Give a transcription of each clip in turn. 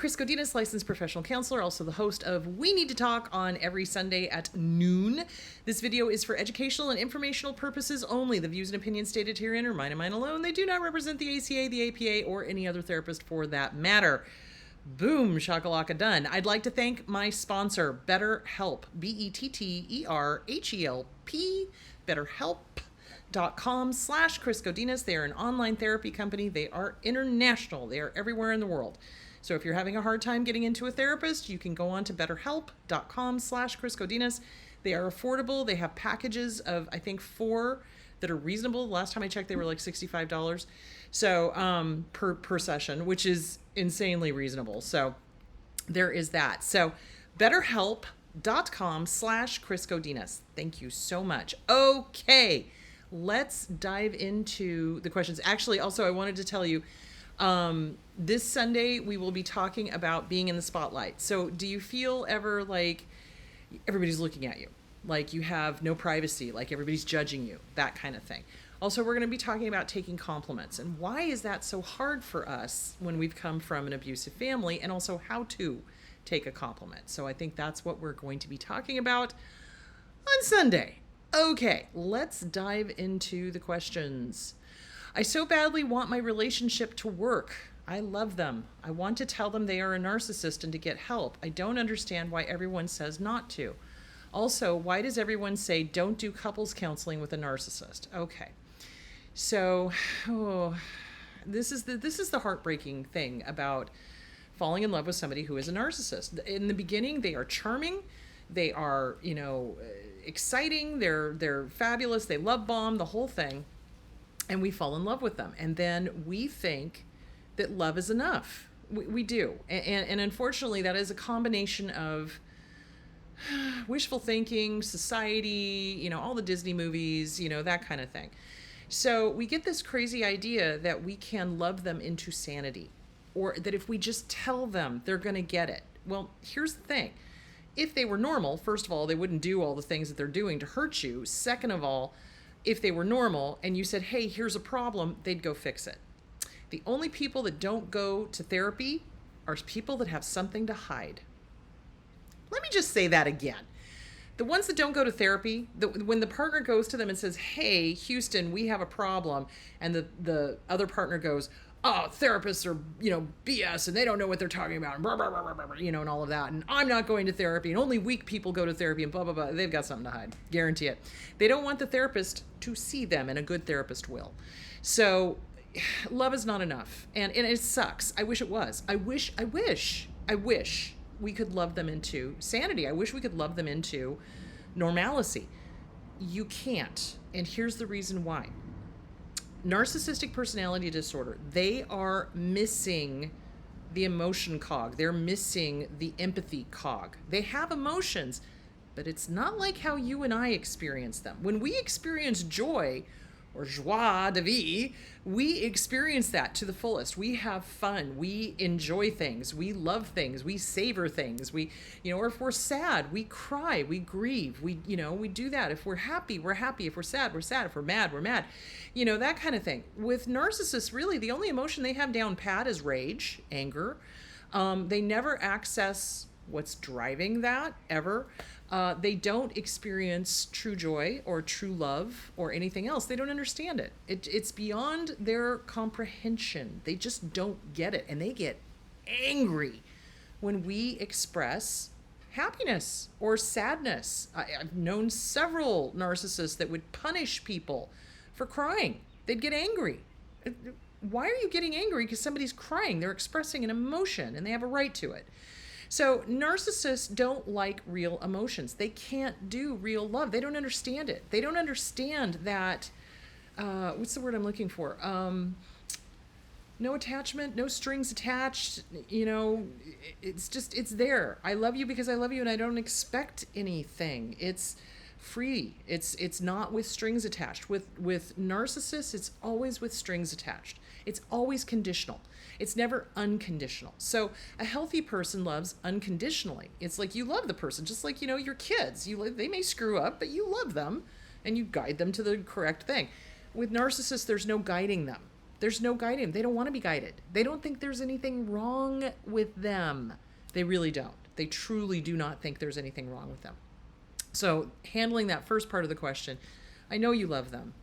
Chris Godinez, licensed professional counselor, also the host of We Need to Talk on every Sunday at noon. This video is for educational and informational purposes only. The views and opinions stated herein are mine and mine alone. They do not represent the ACA, the APA, or any other therapist for that matter. Boom, shakalaka done. I'd like to thank my sponsor, BetterHelp, BetterHelp, BetterHelp.com/Chris Godinez. They are an online therapy company. They are international. They are everywhere in the world. So if you're having a hard time getting into a therapist, you can go on to BetterHelp.com/Chris Godinez. They are affordable. They have packages of, I think, 4 that are reasonable. Last time I checked, they were like $65. So per session, which is insanely reasonable. So there is that. So BetterHelp.com/Chris Godinez. Thank you so much. Okay, let's dive into the questions. Actually, also, I wanted to tell you, this Sunday we will be talking about being in the spotlight. So do you feel ever like everybody's looking at you? Like you have no privacy, like everybody's judging you, that kind of thing. Also, we're going to be talking about taking compliments and why is that so hard for us when we've come from an abusive family, and also how to take a compliment. So I think that's what we're going to be talking about on Sunday. Okay, let's dive into the questions. I so badly want my relationship to work. I love them. I want to tell them they are a narcissist and to get help. I don't understand why everyone says not to. Also, why does everyone say don't do couples counseling with a narcissist? Okay. So, this is the heartbreaking thing about falling in love with somebody who is a narcissist. In the beginning, they are charming, they are, exciting, they're fabulous, they love bomb, the whole thing, and we fall in love with them. And then we think that love is enough. We do. And unfortunately, that is a combination of wishful thinking, society, all the Disney movies, that kind of thing. So we get this crazy idea that we can love them into sanity, or that if we just tell them, they're going to get it. Well, here's the thing. If they were normal, first of all, they wouldn't do all the things that they're doing to hurt you. Second of all, if they were normal and you said, hey, here's a problem, they'd go fix it. The only people that don't go to therapy are people that have something to hide. Let me just say that again. The ones that don't go to therapy, when the partner goes to them and says, hey, Houston, we have a problem, and the other partner goes, oh, therapists are, BS, and they don't know what they're talking about, and blah, blah, blah, blah, blah, and all of that, and I'm not going to therapy, and only weak people go to therapy, and blah, blah, blah. They've got something to hide. Guarantee it. They don't want the therapist to see them, and a good therapist will. So love is not enough, and it sucks. I wish it was. I wish we could love them into sanity. I wish we could love them into normalcy. You can't. And here's the reason why. Narcissistic personality disorder, they are missing the emotion cog. They're missing the empathy cog. They have emotions, but it's not like how you and I experience them. When we experience joy, or joie de vivre, we experience that to the fullest. We have fun. We enjoy things. We love things. We savor things. We, or if we're sad, we cry, we grieve. We do that. If we're happy, we're happy. If we're sad, we're sad. If we're mad, we're mad. That kind of thing. With narcissists, really, the only emotion they have down pat is rage, anger. They never access what's driving that, ever. They don't experience true joy or true love or anything else. They don't understand it. It's beyond their comprehension. They just don't get it. And they get angry when we express happiness or sadness. I've known several narcissists that would punish people for crying. They'd get angry. Why are you getting angry? Because somebody's crying. They're expressing an emotion and they have a right to it. So narcissists don't like real emotions. They can't do real love. They don't understand it. They don't understand that, what's the word I'm looking for? No attachment, no strings attached. It's there. I love you because I love you and I don't expect anything. It's free. It's not with strings attached. With narcissists, it's always with strings attached. It's always conditional. It's never unconditional. So a healthy person loves unconditionally. It's like you love the person, just like, your kids. They may screw up, but you love them and you guide them to the correct thing. With narcissists, there's no guiding them. There's no guiding them. They don't want to be guided. They don't think there's anything wrong with them. They really don't. They truly do not think there's anything wrong with them. So handling that first part of the question, I know you love them.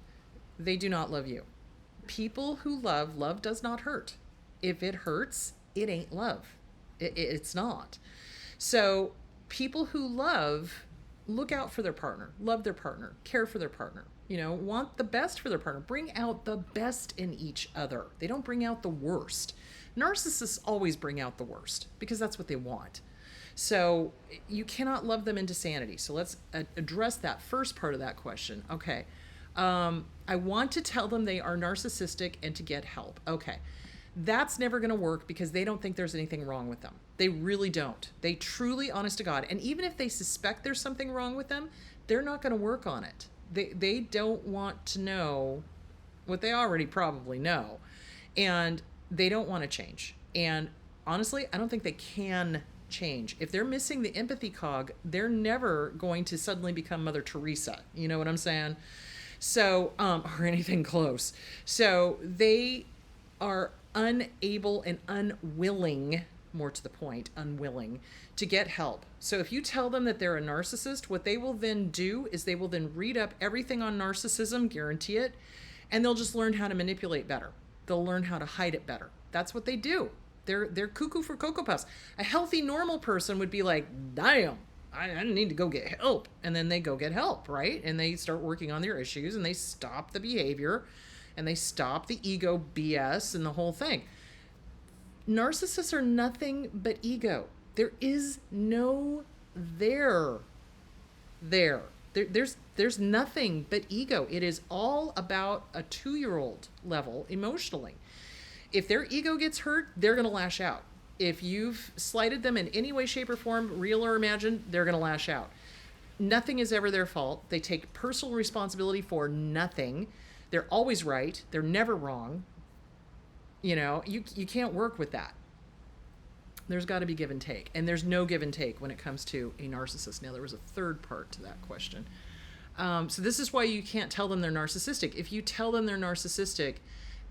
They do not love you. People who love does not hurt. If it hurts, it ain't love. It's not. So people who love look out for their partner, love their partner, care for their partner, want the best for their partner, bring out the best in each other. They don't bring out the worst. Narcissists always bring out the worst because that's what they want. So you cannot love them into sanity. So let's address that first part of that question. Okay. I want to tell them they are narcissistic and to get help. Okay. That's never going to work because they don't think there's anything wrong with them. They really don't. They truly, honest to God. And even if they suspect there's something wrong with them, they're not going to work on it. They don't want to know what they already probably know. And they don't want to change. And honestly, I don't think they can change. If they're missing the empathy cog, they're never going to suddenly become Mother Teresa. You know what I'm saying? So, or anything close. So they are unable and unwilling, more to the point, unwilling to get help. So if you tell them that they're a narcissist, what they will then do is they will then read up everything on narcissism, guarantee it, and they'll just learn how to manipulate better. They'll learn how to hide it better. That's what they do. They're cuckoo for Cocoa Puffs. A healthy, normal person would be like, damn, I need to go get help. And then they go get help, right? And they start working on their issues and they stop the behavior and they stop the ego BS and the whole thing. Narcissists are nothing but ego. There is no there. There's nothing but ego. It is all about a 2-year-old level emotionally. If their ego gets hurt, they're going to lash out. If you've slighted them in any way, shape, or form, real or imagined, they're going to lash out. Nothing is ever their fault. They take personal responsibility for nothing. They're always right. They're never wrong. You can't work with that. There's got to be give and take. And there's no give and take when it comes to a narcissist. Now, there was a third part to that question. So this is why you can't tell them they're narcissistic. If you tell them they're narcissistic,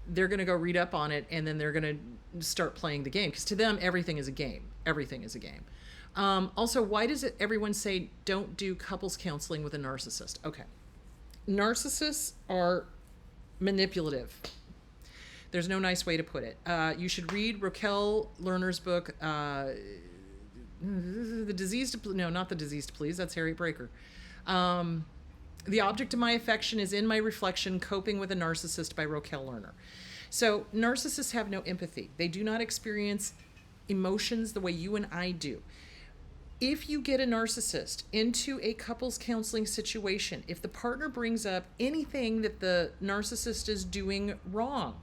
they're going to go read up on it and then they're going to start playing the game. Because to them, everything is a game. Everything is a game. Also, why does everyone say don't do couples counseling with a narcissist? Okay. Narcissists are manipulative. There's no nice way to put it. You should read Raquel Lerner's book, The Disease to... No, not The Disease to Please. That's Harriet Breaker. The Object of My Affection is in My Reflection, Coping with a Narcissist by Raquel Lerner. So narcissists have no empathy. They do not experience emotions the way you and I do. If you get a narcissist into a couples counseling situation, if the partner brings up anything that the narcissist is doing wrong,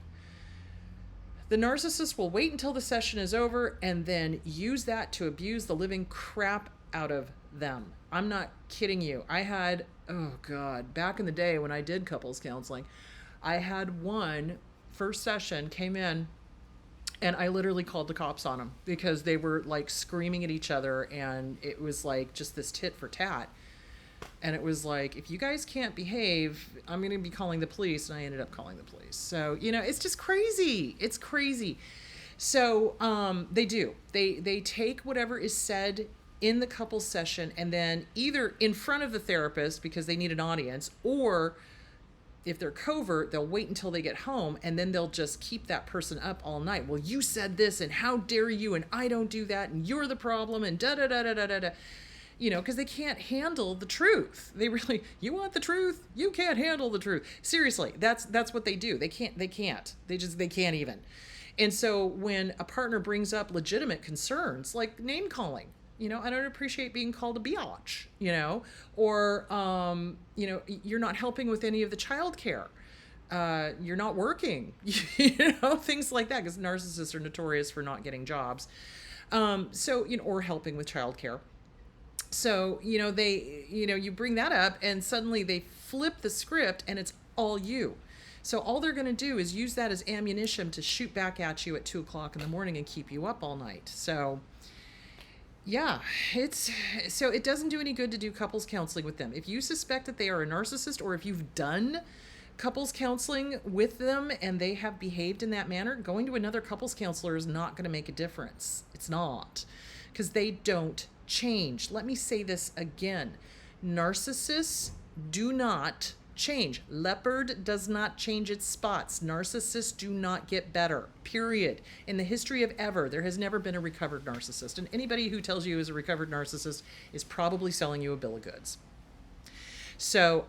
the narcissist will wait until the session is over and then use that to abuse the living crap out of them. I'm not kidding you. I had, back in the day when I did couples counseling, I had one first session came in and I literally called the cops on them because they were like screaming at each other and it was like just this tit for tat. And it was like, if you guys can't behave, I'm going to be calling the police. And I ended up calling the police. So, it's just crazy. It's crazy. So they do. They take whatever is said in the couple session and then either in front of the therapist because they need an audience, or if they're covert, they'll wait until they get home and then they'll just keep that person up all night. Well, you said this and how dare you and I don't do that and you're the problem and da-da-da-da-da-da-da. Because they can't handle the truth. They really, you want the truth? You can't handle the truth. Seriously, that's what they do. They can't. They can't even. And so when a partner brings up legitimate concerns, like name calling, I don't appreciate being called a biatch, or, you're not helping with any of the childcare. You're not working, things like that, because narcissists are notorious for not getting jobs. Or helping with childcare. So, you bring that up and suddenly they flip the script and it's all you. So all they're going to do is use that as ammunition to shoot back at you at 2:00 in the morning and keep you up all night. So yeah, it doesn't do any good to do couples counseling with them. If you suspect that they are a narcissist or if you've done couples counseling with them and they have behaved in that manner, going to another couples counselor is not going to make a difference. It's not, because they don't change. Let me say this again. Narcissists do not change. Leopard does not change its spots. Narcissists do not get better, period. In the history of ever, there has never been a recovered narcissist. And anybody who tells you is a recovered narcissist is probably selling you a bill of goods. So,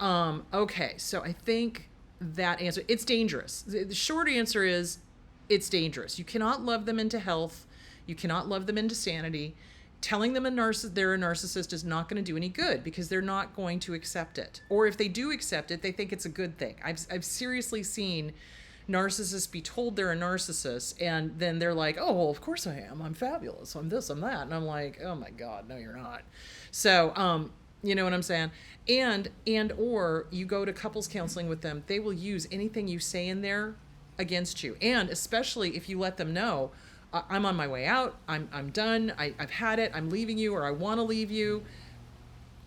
okay. So I think that answer, it's dangerous. The short answer is it's dangerous. You cannot love them into health. You cannot love them into sanity. Telling them they're a narcissist is not going to do any good because they're not going to accept it. Or if they do accept it, they think it's a good thing. I've seriously seen narcissists be told they're a narcissist and then they're like, oh, well, of course I am. I'm fabulous. I'm this, I'm that. And I'm like, oh my God, no, you're not. So, you know what I'm saying? Or you go to couples counseling with them, they will use anything you say in there against you. And especially if you let them know, I'm on my way out, I'm done, I've had it, I'm leaving you, or I want to leave you,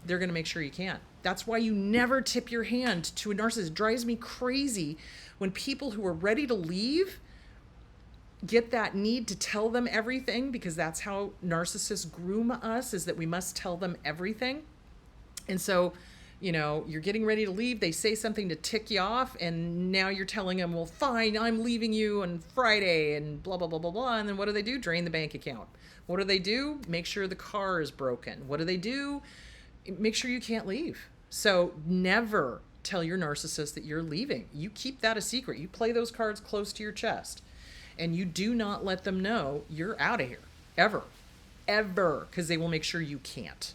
they're going to make sure you can't. That's why you never tip your hand to a narcissist. It drives me crazy when people who are ready to leave get that need to tell them everything, because that's how narcissists groom us, is that we must tell them everything. And so, you know, you're getting ready to leave, they say something to tick you off, and now you're telling them, well, fine, I'm leaving you on Friday, and blah, blah, blah, blah, blah. And then what do? Drain the bank account. What do? Make sure the car is broken. What do? Make sure you can't leave. So never tell your narcissist that you're leaving. You keep that a secret. You play those cards close to your chest, and you do not let them know you're out of here, ever, because they will make sure you can't.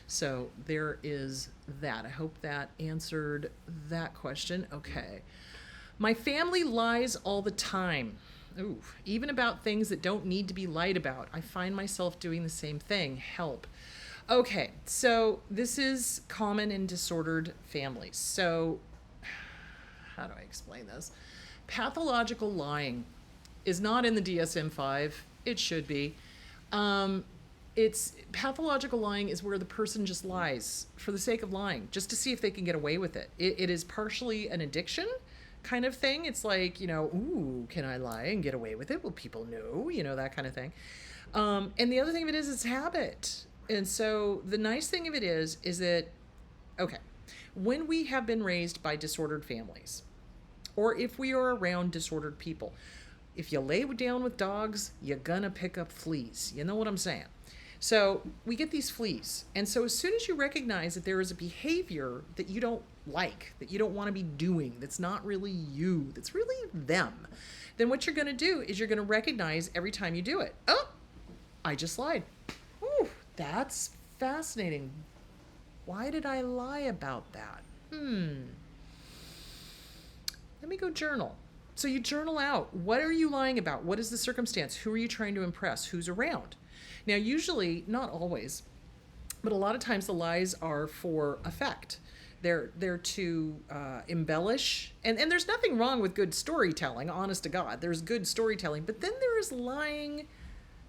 So there is that. I hope that answered that question. Okay. My family lies all the time. Ooh, even about things that don't need to be lied about. I find myself doing the same thing. Help. Okay, so this is common in disordered families. So how do I explain this? Pathological lying is not in the DSM-5. It should be. It's pathological lying is where the person just lies for the sake of lying, just to see if they can get away with it. It is partially an addiction kind of thing. It's like, you know, ooh, can I lie and get away with it? Will people know? You know, that kind of thing. And the other thing of it is it's habit. And so the nice thing of it is that, okay, when we have been raised by disordered families, or if we are around disordered people, if you lay down with dogs, you're gonna pick up fleas. You know what I'm saying? So we get these fleas. And so as soon as you recognize that there is a behavior that you don't like, that you don't want to be doing, that's not really you, that's really them, then what you're going to do is you're going to recognize every time you do it. Oh, I just lied. Ooh, that's fascinating. Why did I lie about that? Let me go journal. So you journal out. What are you lying about? What is the circumstance? Who are you trying to impress? Who's around? Now, usually, not always, but a lot of times the lies are for effect. They're to embellish. And there's nothing wrong with good storytelling, honest to God. There's good storytelling. But then there is lying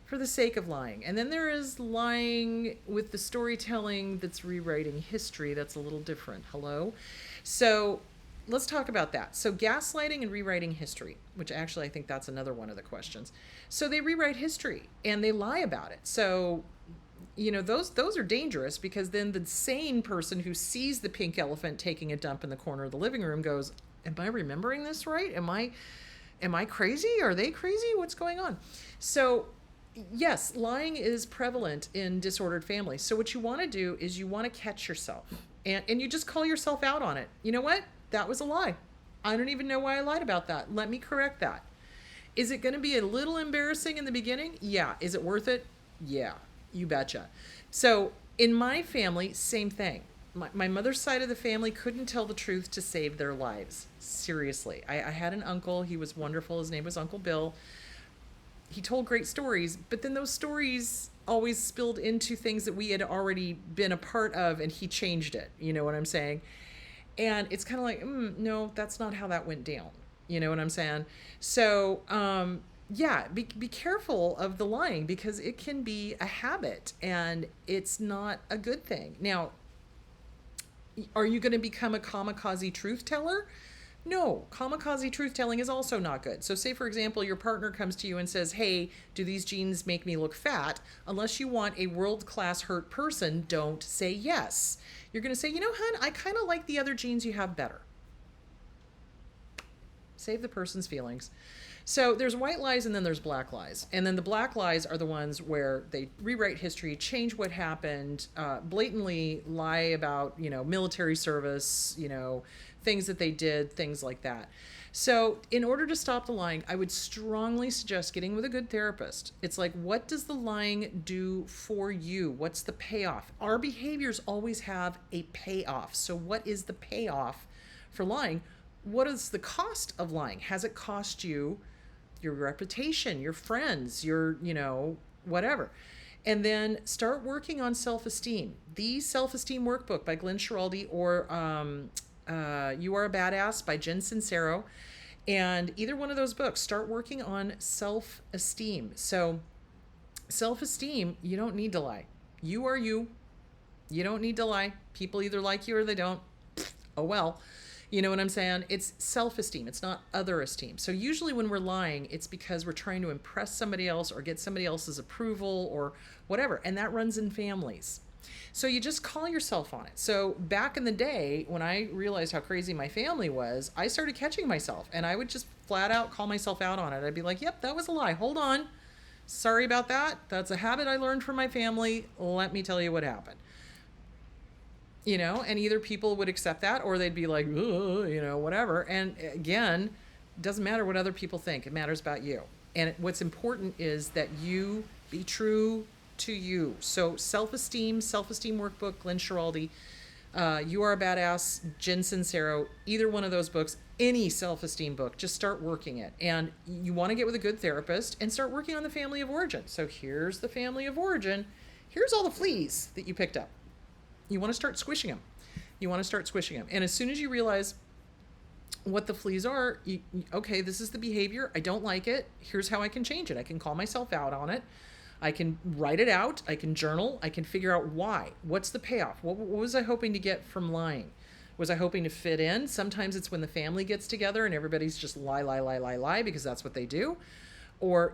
for the sake of lying. And then there is lying with the storytelling that's rewriting history. That's a little different. Hello? So let's talk about that. So gaslighting and rewriting history, which actually I think that's another one of the questions. So they rewrite history and they lie about it. So, you know, those are dangerous, because then the sane person who sees the pink elephant taking a dump in the corner of the living room goes, am I remembering this right? Am I crazy? Are they crazy? What's going on? So yes, lying is prevalent in disordered families. So what you want to do is you want to catch yourself and you just call yourself out on it. You know what? That was a lie. I don't even know why I lied about that. Let me correct that. Is it going to be a little embarrassing in the beginning? Yeah. Is it worth it? Yeah, you betcha. So in my family, same thing. My mother's side of the family couldn't tell the truth to save their lives. Seriously. I had an uncle. He was wonderful. His name was Uncle Bill. He told great stories, but then those stories always spilled into things that we had already been a part of, and he changed it. You know what I'm saying? And it's kind of like, no, that's not how that went down. You know what I'm saying? So, yeah, be careful of the lying, because it can be a habit and it's not a good thing. Now, are you going to become a kamikaze truth teller? No, kamikaze truth telling is also not good. So, say for example, your partner comes to you and says, "Hey, do these jeans make me look fat?" Unless you want a world class hurt person, don't say yes. You're going to say, "You know, hun, I kind of like the other jeans you have better." Save the person's feelings. So there's white lies and then there's black lies. And then the black lies are the ones where they rewrite history, change what happened, blatantly lie about, military service, things that they did, things like that. So in order to stop the lying, I would strongly suggest getting with a good therapist. It's like, what does the lying do for you? What's the payoff? Our behaviors always have a payoff. So what is the payoff for lying? What is the cost of lying? Has it cost you your reputation, your friends, your, whatever? And then start working on self-esteem. The Self-Esteem Workbook by Glenn Schiraldi, or You Are a Badass by Jen Sincero. And either one of those books, start working on self-esteem. So self-esteem, you don't need to lie. You are you. You don't need to lie. People either like you or they don't. Oh, well. You know what I'm saying? It's self-esteem. It's not other esteem. So usually when we're lying, it's because we're trying to impress somebody else or get somebody else's approval or whatever. And that runs in families. So you just call yourself on it. So back in the day, when I realized how crazy my family was, I started catching myself and I would just flat out call myself out on it. I'd be like, "Yep, that was a lie. Hold on. Sorry about that. That's a habit I learned from my family. Let me tell you what happened." And either people would accept that or they'd be like, whatever. And again, it doesn't matter what other people think. It matters about you. And what's important is that you be true to you. So self-esteem workbook, Glenn Schiraldi, You Are a Badass, Jen Sincero, either one of those books, any self-esteem book, just start working it. And you want to get with a good therapist and start working on the family of origin. So here's the family of origin. Here's all the fleas that you picked up. You want to start squishing them. And as soon as you realize what the fleas are, okay, this is the behavior. I don't like it. Here's how I can change it. I can call myself out on it. I can write it out. I can journal. I can figure out why. What's the payoff? What was I hoping to get from lying? Was I hoping to fit in? Sometimes it's when the family gets together and everybody's just lie, because that's what they do. Or,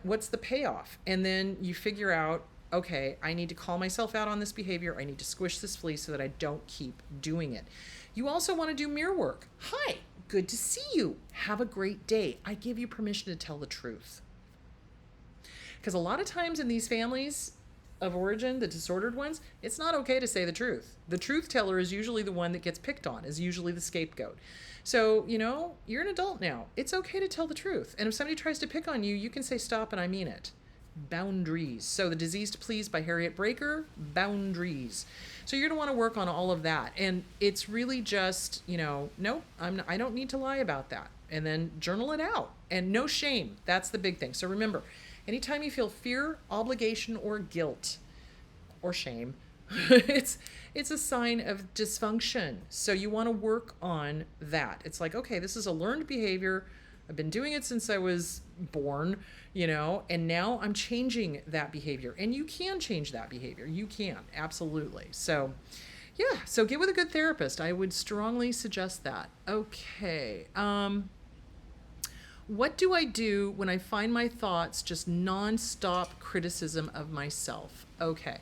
what's the payoff? And then you figure out, okay, I need to call myself out on this behavior. I need to squish this flea so that I don't keep doing it. You also want to do mirror work. Hi, good to see you. Have a great day. I give you permission to tell the truth. Because a lot of times in these families of origin, the disordered ones, it's not okay to say the truth. The truth teller is usually the one that gets picked on, is usually the scapegoat. So, you're an adult now. It's okay to tell the truth. And if somebody tries to pick on you, you can say stop and I mean it. Boundaries. So The Disease to Please by Harriet Breaker, boundaries. So you're going to want to work on all of that. And it's really just, nope, I don't need to lie about that. And then journal it out. And no shame. That's the big thing. So remember, anytime you feel fear, obligation, or guilt, or shame, it's a sign of dysfunction. So you want to work on that. It's like, okay, this is a learned behavior. I've been doing it since I was born, and now I'm changing that behavior. And you can change that behavior. You can, absolutely. So, yeah, so get with a good therapist. I would strongly suggest that. Okay. What do I do when I find my thoughts just nonstop criticism of myself? Okay.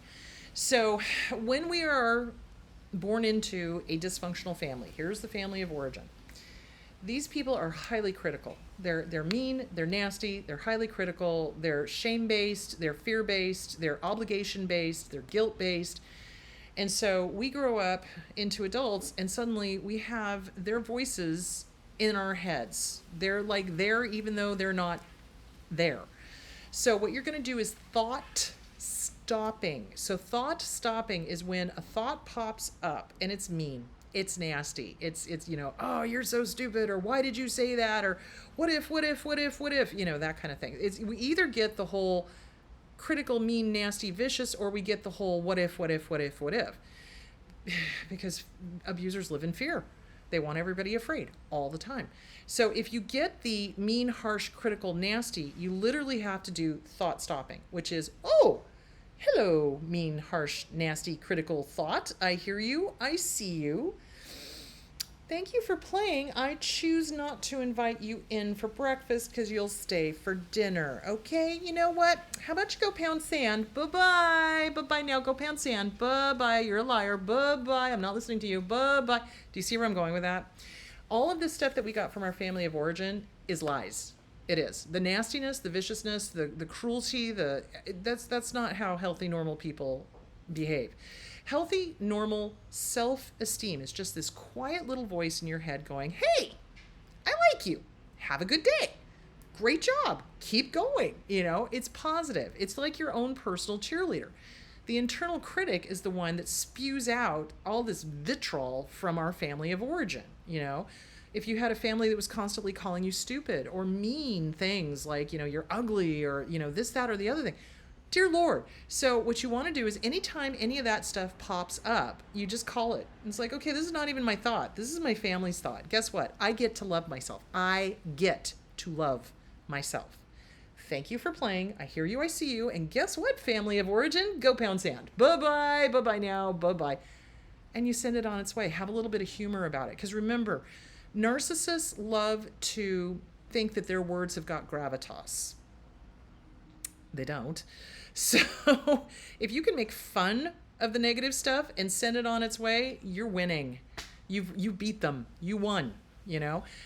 So when we are born into a dysfunctional family, here's the family of origin. These people are highly critical. They're mean, they're nasty, they're highly critical, they're shame-based, they're fear-based, they're obligation-based, they're guilt-based. And so we grow up into adults and suddenly we have their voices in our heads. They're like there even though they're not there. So what you're going to do is thought stopping. So thought stopping is when a thought pops up and it's mean. It's nasty. It's oh, you're so stupid, or why did you say that, or what if, that kind of thing. We either get the whole critical, mean, nasty, vicious, or we get the whole what if. Because abusers live in fear. They want everybody afraid all the time. So if you get the mean, harsh, critical, nasty, you literally have to do thought stopping, which is, oh, hello, mean, harsh, nasty, critical thought. I hear you. I see you. Thank you for playing. I choose not to invite you in for breakfast because you'll stay for dinner. Okay, you know what? How about you go pound sand? Bye-bye. Bye-bye now. Go pound sand. Bye-bye. You're a liar. Bye-bye. I'm not listening to you. Bye-bye. Do you see where I'm going with that? All of this stuff that we got from our family of origin is lies. It is. The nastiness, the viciousness, the cruelty, that's not how healthy, normal people behave. Healthy, normal self-esteem is just this quiet little voice in your head going, hey, I like you. Have a good day. Great job. Keep going. It's positive. It's like your own personal cheerleader. The internal critic is the one that spews out all this vitriol from our family of origin. If you had a family that was constantly calling you stupid or mean things like, you're ugly or, this, that, or the other thing. Dear Lord. So what you want to do is anytime any of that stuff pops up, you just call it. It's like, okay, this is not even my thought. This is my family's thought. Guess what? I get to love myself. I get to love myself. Thank you for playing. I hear you. I see you. And guess what, family of origin? Go pound sand. Bye-bye. Bye-bye now. Bye-bye. And you send it on its way. Have a little bit of humor about it. Because remember, narcissists love to think that their words have got gravitas. They don't. So if you can make fun of the negative stuff and send it on its way, you're winning. You beat them. You won,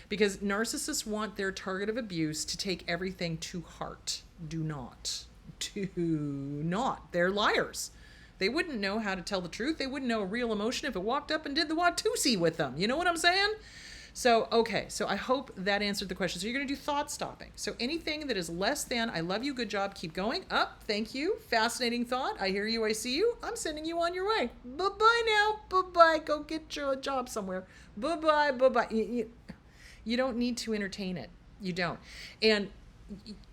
because narcissists want their target of abuse to take everything to heart. Do not. They're liars. They wouldn't know how to tell the truth. They wouldn't know a real emotion if it walked up and did the Watusi with them. You know what I'm saying? So, okay. So I hope that answered the question. So you're going to do thought stopping. So anything that is less than, I love you, good job, keep going, up, thank you, fascinating thought, I hear you, I see you, I'm sending you on your way. Bye-bye now. Bye-bye. Go get your job somewhere. Bye-bye. Bye-bye. You don't need to entertain it. You don't. And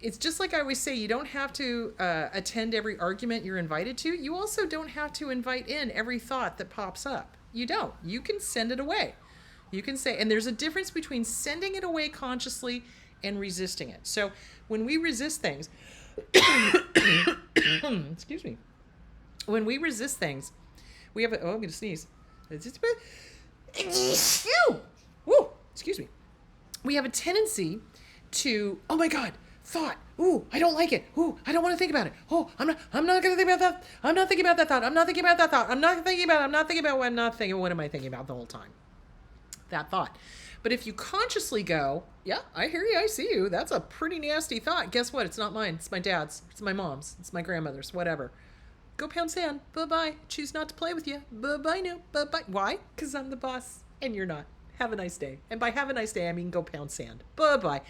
it's just like I always say, you don't have to attend every argument you're invited to. You also don't have to invite in every thought that pops up. You don't. You can send it away. You can say, and there's a difference between sending it away consciously and resisting it. So when we resist things, excuse me, when we resist things, we have I'm going to sneeze. Woo, excuse me. We have a tendency to, oh my God, thought. Ooh, I don't like it. Ooh, I don't want to think about it. Oh, I'm not going to think about that. I'm not thinking about that thought. I'm not thinking about that thought. I'm not thinking about what am I thinking about the whole time? That thought. But if you consciously go, yeah, I hear you, I see you, that's a pretty nasty thought. Guess what? It's not mine. It's my dad's. It's my mom's. It's my grandmother's. Whatever. Go pound sand. Bye-bye. Choose not to play with you. Bye-bye now. Bye-bye. Why? Because I'm the boss and you're not. Have a nice day. And by have a nice day, I mean go pound sand. Bye-bye.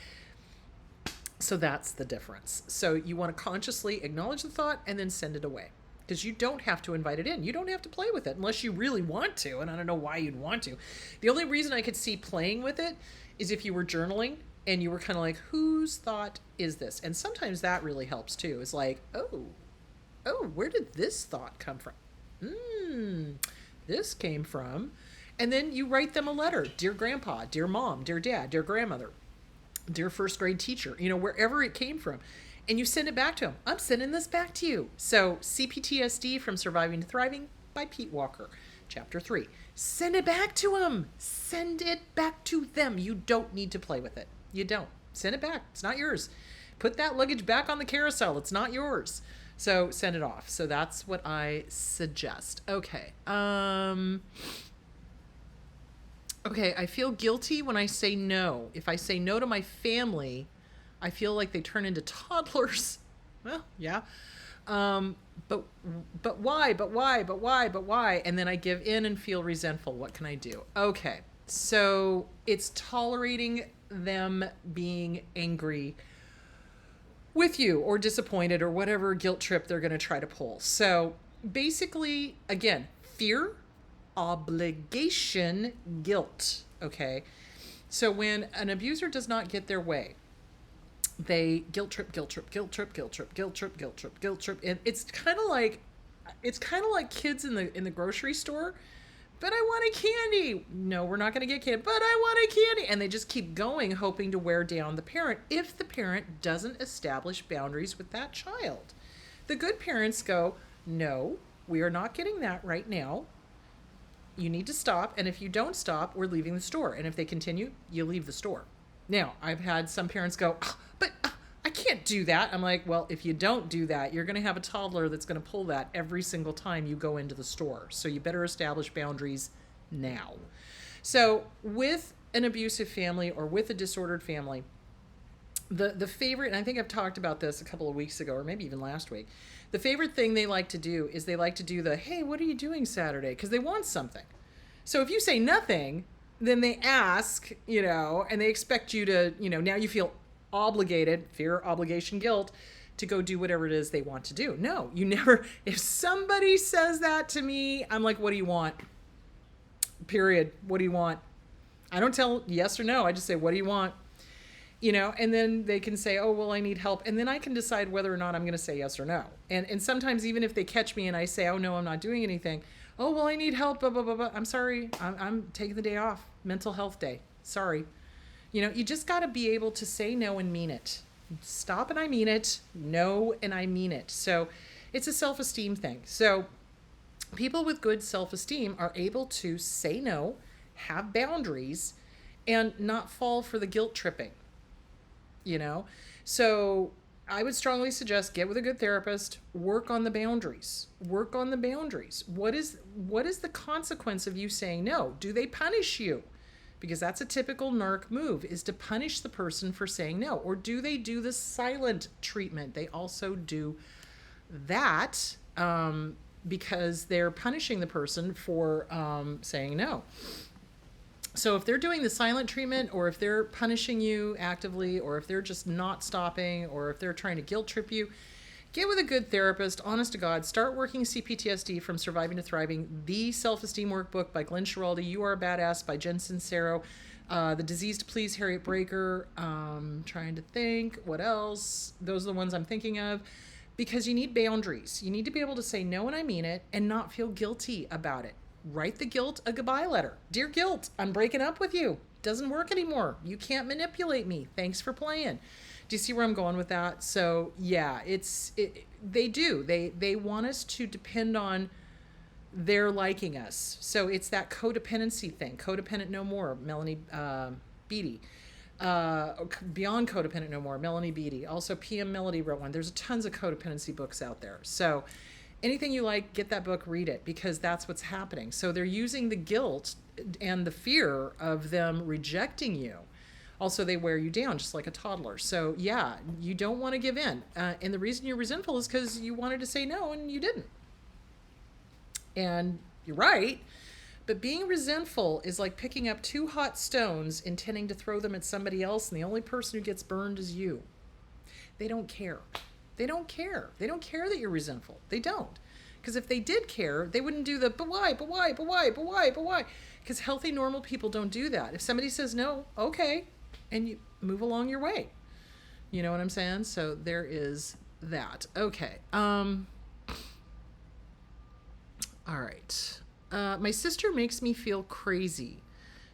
So that's the difference. So you want to consciously acknowledge the thought and then send it away. Because you don't have to invite it in. You don't have to play with it unless you really want to. And I don't know why you'd want to. The only reason I could see playing with it is if you were journaling and you were kind of like, whose thought is this? And sometimes that really helps too. It's like, oh, where did this thought come from? This came from. And then you write them a letter. Dear grandpa, dear mom, dear dad, dear grandmother, dear first grade teacher, wherever it came from. And you send it back to them. I'm sending this back to you. So CPTSD from Surviving to Thriving by Pete Walker, Chapter 3. Send it back to them. Send it back to them. You don't need to play with it. You don't. Send it back. It's not yours. Put that luggage back on the carousel. It's not yours. So send it off. So that's what I suggest. Okay. Okay, I feel guilty when I say no. If I say no to my family, I feel like they turn into toddlers. Well, yeah. But why? But why? But why? But why? And then I give in and feel resentful. What can I do? Okay. So it's tolerating them being angry with you or disappointed or whatever guilt trip they're going to try to pull. So basically, again, fear, obligation, guilt. Okay. So when an abuser does not get their way, they guilt trip. And it's kind of like kids in the grocery store. But I want a candy. No, we're not going to get candy. But I want a candy. And they just keep going, hoping to wear down the parent if the parent doesn't establish boundaries with that child. The good parents go, no, we are not getting that right now. you need to stop. And if you don't stop, we're leaving the store. And if they continue, you leave the store. Now, I've had some parents go, but I can't do that. I'm like, well, if you don't do that, you're going to have a toddler that's going to pull that every single time you go into the store. So you better establish boundaries now. So with an abusive family or with a disordered family, the favorite, and I think I've talked about this a couple of weeks ago, or maybe even last week, the favorite thing they like to do is they like to do the, hey, what are you doing Saturday? Because they want something. So if you say nothing, then they ask, and they expect you to, now you feel obligated, fear, obligation, guilt, to go do whatever it is they want to do. No, you never, if somebody says that to me, I'm like, what do you want? Period. What do you want? I don't tell yes or no. I just say, what do you want? And then they can say, oh, well, I need help. And then I can decide whether or not I'm going to say yes or no. And sometimes even if they catch me and I say, oh, no, I'm not doing anything. Oh, well, I need help. Blah, blah, blah, blah. I'm sorry. I'm taking the day off. Mental health day. Sorry. You just got to be able to say no and mean it. Stop and I mean it. No and I mean it. So it's a self-esteem thing. So people with good self-esteem are able to say no, have boundaries, and not fall for the guilt tripping. So I would strongly suggest get with a good therapist, work on the boundaries. What is the consequence of you saying no? Do they punish you? Because that's a typical narc move, is to punish the person for saying no. Or do they do the silent treatment? They also do that because they're punishing the person for saying no. So if they're doing the silent treatment, or if they're punishing you actively, or if they're just not stopping, or if they're trying to guilt trip you, get with a good therapist. Honest to God, start working CPTSD from Surviving to Thriving. The Self-Esteem Workbook by Glenn Schiraldi. You Are a Badass by Jen Sincero. The Disease to Please, Harriet Breaker. Trying to think what else. Those are the ones I'm thinking of. Because you need boundaries. You need to be able to say no and I mean it, and not feel guilty about it. Write the guilt a goodbye letter. Dear guilt, I'm breaking up with you. Doesn't work anymore. You can't manipulate me. Thanks for playing. Do you see where I'm going with that? So yeah, they do. They want us to depend on their liking us. So it's that codependency thing. Codependent No More, Melanie Beattie. Beyond Codependent No More, Melanie Beattie. Also PM Melody wrote one. There's tons of codependency books out there. So anything you like, get that book, read it, because that's what's happening. So they're using the guilt and the fear of them rejecting you. Also, they wear you down just like a toddler. So yeah, you don't want to give in. And the reason you're resentful is because you wanted to say no and you didn't. And you're right. But being resentful is like picking up 2 hot stones, intending to throw them at somebody else, and the only person who gets burned is you. They don't care. They don't care. They don't care that you're resentful. They don't. Because if they did care, they wouldn't do the, but why? Because healthy, normal people don't do that. If somebody says no, okay, and you move along your way. You know what I'm saying? So there is that. Okay. All right. My sister makes me feel crazy.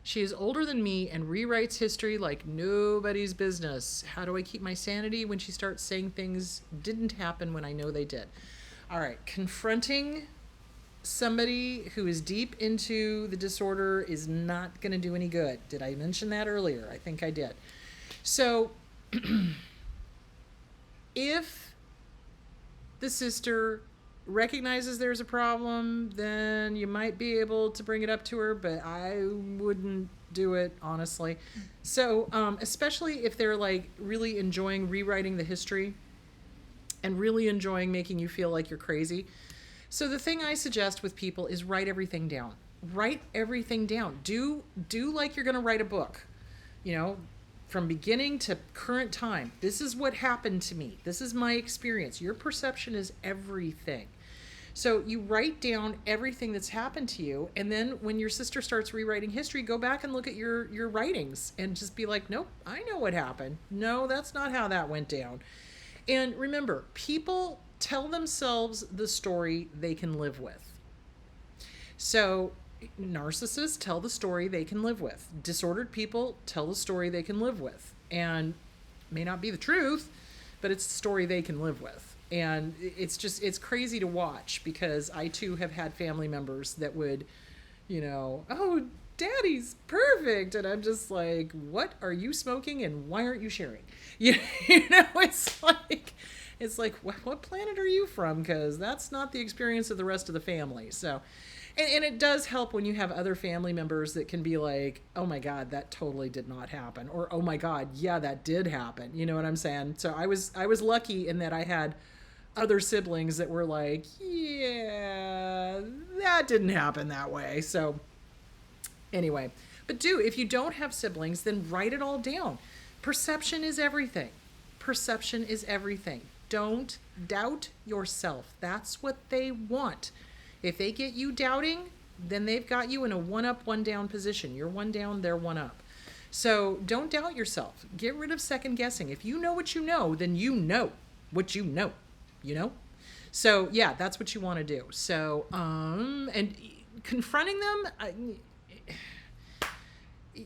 She is older than me and rewrites history like nobody's business. How do I keep my sanity when she starts saying things didn't happen when I know they did? All right. Confronting somebody who is deep into the disorder is not going to do any good. Did I mention that earlier? I think I did. So if the sister recognizes there's a problem, then you might be able to bring it up to her, but I wouldn't do it, honestly. So especially if they're like really enjoying rewriting the history and really enjoying making you feel like you're crazy. So the thing I suggest with people is write everything down. Write everything down. Do like you're going to write a book, from beginning to current time. This is what happened to me. This is my experience. Your perception is everything. So you write down everything that's happened to you, and then when your sister starts rewriting history, go back and look at your writings and just be like, nope, I know what happened. No, that's not how that went down. And remember, people tell themselves the story they can live with. So narcissists tell the story they can live with. Disordered people tell the story they can live with. And it may not be the truth, but it's the story they can live with. And it's crazy to watch, because I too have had family members that would Oh, daddy's perfect. And I'm just like, what are you smoking and why aren't you sharing? It's like what planet are you from? Because that's not the experience of the rest of the family. So, and it does help when you have other family members that can be like, oh my God, that totally did not happen. Or, oh my God, yeah, that did happen. You know what I'm saying? So I was lucky in that I had other siblings that were like, yeah, that didn't happen that way. So anyway, but if you don't have siblings, then write it all down. Perception is everything. Perception is everything. Don't doubt yourself. That's what they want. If they get you doubting, then they've got you in a one up, one down position. You're one down, they're one up. So don't doubt yourself. Get rid of second guessing. If you know what you know, then you know what you know, So yeah, that's what you want to do. So, and confronting them,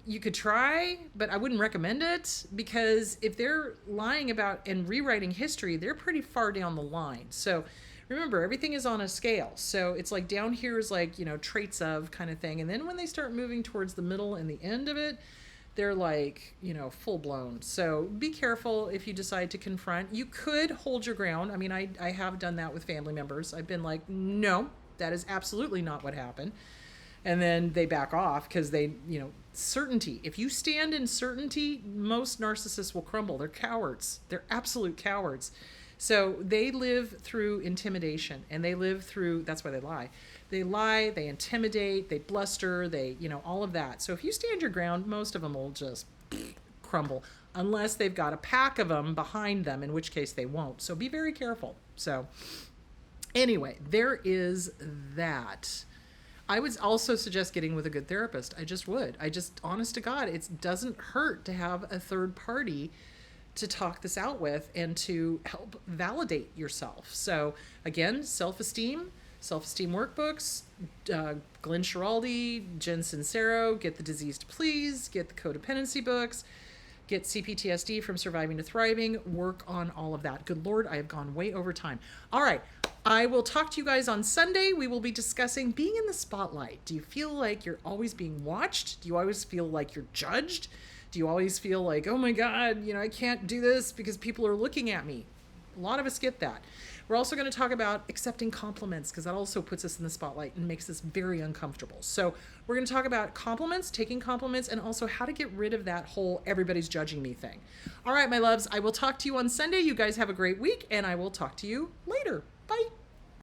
you could try, but I wouldn't recommend it, because if they're lying about and rewriting history, they're pretty far down the line. So remember, everything is on a scale. So it's like down here is like, traits of kind of thing. And then when they start moving towards the middle and the end of it, they're like, full blown. So be careful if you decide to confront. You could hold your ground. I mean, I have done that with family members. I've been like, no, that is absolutely not what happened. And then they back off because they, certainty. If you stand in certainty, most narcissists will crumble. They're cowards. They're absolute cowards. So they live through intimidation, and they live through, that's why they lie. They lie, they intimidate, they bluster, they, all of that. So if you stand your ground, most of them will just crumble, unless they've got a pack of them behind them, in which case they won't. So be very careful. So anyway, there is that. I would also suggest getting with a good therapist. I just would. Honest to God, it doesn't hurt to have a third party to talk this out with and to help validate yourself. So again, self-esteem workbooks, Glenn Schiraldi, Jen Sincero, get the Disease to Please, get the codependency books, get CPTSD from Surviving to Thriving, work on all of that. Good Lord, I have gone way over time. All right. I will talk to you guys on Sunday. We will be discussing being in the spotlight. Do you feel like you're always being watched? Do you always feel like you're judged? Do you always feel like, oh my God, I can't do this because people are looking at me? A lot of us get that. We're also going to talk about accepting compliments, because that also puts us in the spotlight and makes us very uncomfortable. So we're going to talk about compliments, taking compliments, and also how to get rid of that whole everybody's judging me thing. All right, my loves, I will talk to you on Sunday. You guys have a great week, and I will talk to you later. Bye.